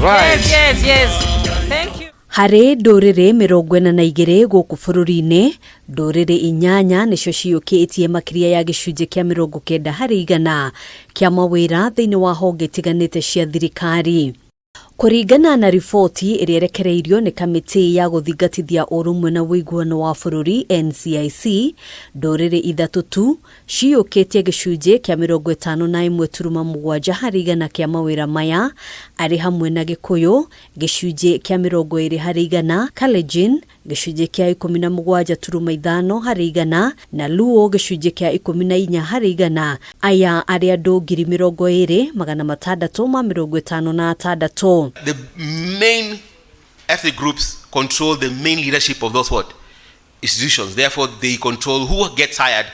Right. Yes. Thank you. Harĩ ndũrĩrĩ 42 gũkũ bũrũri-inĩ, ndũrĩrĩ 8 nĩcio ciyũkĩtie makĩria ya gĩcunjĩ kĩa 90 harĩ igana kĩa mawĩra thĩinĩ wa honge itiganĩte cia thirikari. Kũringana na riboti ĩrĩa ĩrekereirio nĩ kamĩtĩ ya gũthingatithia ũrũmwe na wĩiguano wa bũrũri NCIC, ndũrĩrĩ ithatũ tu ciyũkĩtie gĩcunjĩ kĩa 51.7 harĩ igana kĩa mawĩra maya, arĩ hamwe na Gĩkũyũ gĩcunjĩ kĩa 20 harĩ igana, KALENJIN gĩcunjĩ kĩa 17.5 harĩ igana na Luo gĩcunjĩ kĩa 14 harĩ igana. Aya arĩ andũ 20,656. The main ethnic groups control the main leadership of those institutions. Therefore, they control who gets hired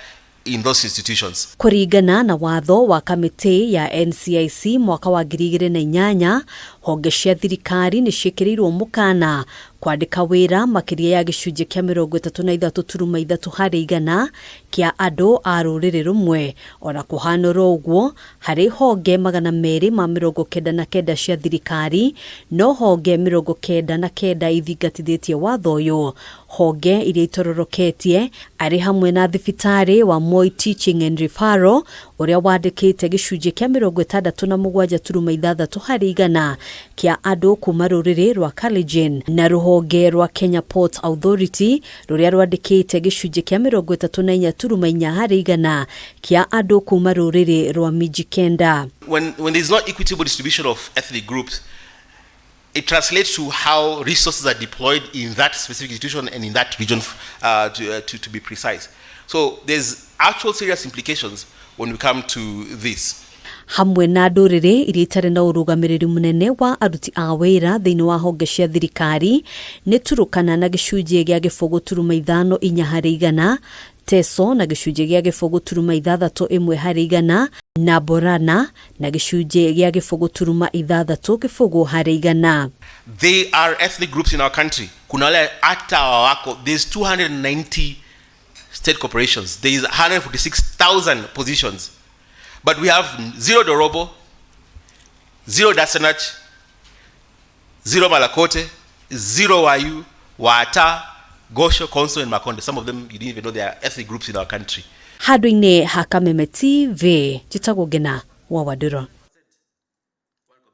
in those institutions. Kũringana na watho wa kamĩtĩ ya NCIC mwaka wa 2008, honge cia thirikari nĩ ciĩkĩrĩirwo mũkana kwandĩka wĩra makĩria ya gĩcunjĩ kĩa 33.3 harĩ igana kĩa andũ a rũrĩrĩ rũmwe. Ona kũhana ũguo, harĩ honge 299 cia thirikari, no honge 99 ithingatithĩtie watho ũyũ. Honge iria itororoketie arĩ hamwe na thibitarĩ wa Moi Teaching and Referral ũrĩa wandĩkĩte gĩcunjĩ kĩa 67.6 harĩ igana kĩa andũ kuma rũrĩrĩ rwa KALENJIN, na rũhonge rwa Kenya Ports Authority rũrĩa rwandĩkĩte gĩcunjĩ kĩa 34.4 harĩ igana kĩa andũ kuma rũrĩrĩ rwa Mijikenda. When there is not equitable distribution of ethnic groups, it translates to how resources are deployed in that specific institution and in that region, to be precise. So there's actual serious implications when we come to this. Hamwe na ndũrĩrĩ iria itarĩ na ũrũgamĩrĩri mũnene wa aruti a wĩra thĩinĩ wa honge cia thirikari nĩ Turukana na gĩcunjĩ gĩa 4.5 harĩ igana, Teso na gĩcunjĩ gĩa 4.61 harĩ igana, na Borana na gĩcunjĩ gĩa 4.6 harĩ igana. They are ethnic groups in our country. Kuna wale hata wako, there's 290 state corporations. There is 146,000 positions. But we have 0 Dorobo, 0 Dasanach, 0 Malakote, 0 Wayu, Wata, Gosho, Konso, and Makonde. Some of them, you didn't even know they are ethnic groups in our country. Handũ-inĩ ha Kameme TV, njĩtagwo Ngina wa Waduro.